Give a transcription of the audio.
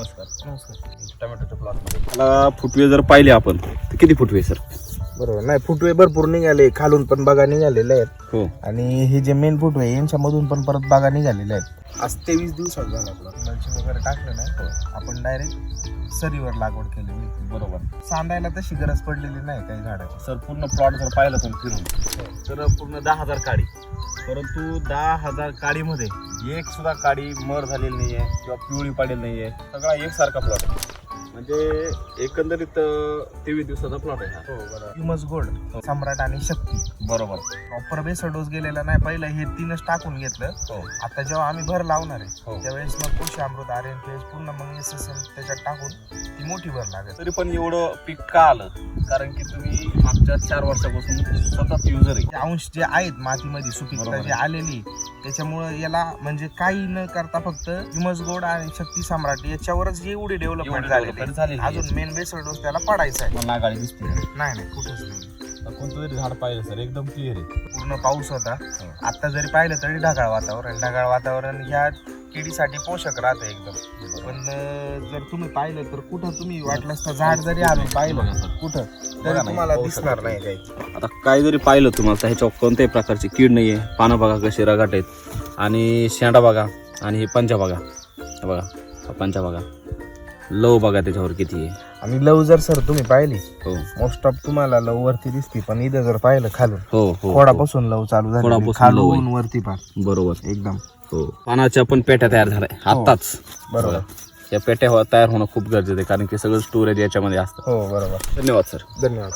नमस्कार. टोमॅटोच्या प्लॉटमध्ये मला फुटवे जर पाहिले आपण तर किती फुटवे सर? बरोबर. नाही, फुटवे भरपूर निघाले, खालून पण बागा निघालेल्या आहेत. हो. आणि हे जे मेन फुटवे यांच्यामधून पण परत बागा निघालेल्या आहेत. आज 23 दिवसात झाला आपला मल्चिंग वगैरे टाकलं नाही, आपण डायरेक्ट सरीवर लागवड केलेली. बरोबर. सांडायला तशी गरज पडलेली नाही काही झाडाची. सर पूर्ण प्लॉट जर पाहिलं तुम्ही फिरून तर पूर्ण 10,000 काडी, परंतु 10,000 काडीमध्ये एक सुद्धा काडी मर झालेली नाहीये किंवा पिवळी पडेल नाहीये. सगळा एकसारखा प्लॉट आहे. म्हणजे एकंदरीत 23 दिवसाचा प्लॉट आहे हा. हो बरोबर. ह्युमस गोल्ड, सम्राट आणि शक्ती बरोबर. प्रॉपर बेसल डोस गेलेला नाही. पहिलं हे 3च टाकून घेतलं. हो. आता जेव्हा आम्ही भर लावणार हो. आहे त्यावेळेस मग कृषी अमृत RNPH पूर्ण मग SSM त्याच्यात टाकून ती मोठी भर लागेल. तरी पण एवढं पीक का आलं? कारण की तुम्ही मागच्या 4 वर्षापासून सतत युजर आहे. ते अंश जे आहेत मातीमध्ये सुपीकता बरोबर. जी आलेली त्याच्यामुळे याला म्हणजे काही न करता फक्त ह्युमस गोल्ड आणि शक्ती सम्राट याच्यावरच एवढी डेव्हलपमेंट झालेली. अजून मेन बेसल डोस त्याला पडायचा आहे. मला गाडी दिसते नाही कुठंच नाही. कोणतं तरी झाड पाहिलं सर, एकदम क्लिअर आहे. पूर्ण पाऊस होता. आता जरी पाहिलं तरी ढगाळ वातावरण ह्या किडीसाठी पोषक राहतं एकदम. पण जर तुम्ही पाहिलं तर कुठं तुम्ही वाटलंच तर झाड जरी आणून पाहिलं कुठं तरी तुम्हाला दिसणार नाही काही. आता काय जरी पाहिलं तुम्हाला तर ह्याच्यावर कोणत्याही प्रकारची कीड नाहीये. पानं बघा कशी रगाट आहेत आणि शेंडा बघा आणि हे पंचा बघा. हे बघा हा पंचा बघा, लव बघा त्याच्यावर किती आहे. आणि लव जर सर तुम्ही पाहिली हो मोस्ट ऑफ तुम्हाला लव वरती दिसते, पण इथं जर पाहिलं खालून हो हो खोडापासून लव चालू झाली, खोडापासून खालून लव वरती पण बरोबर एकदम. हो. पानाच्या पण पेट्या तयार झाल्या आत्ताच. बरोबर. या पेट्या तयार होणं खूप गरजेचं आहे कारण की सगळं स्टोरेज याच्यामध्ये असतं. हो बरोबर. धन्यवाद सर. धन्यवाद.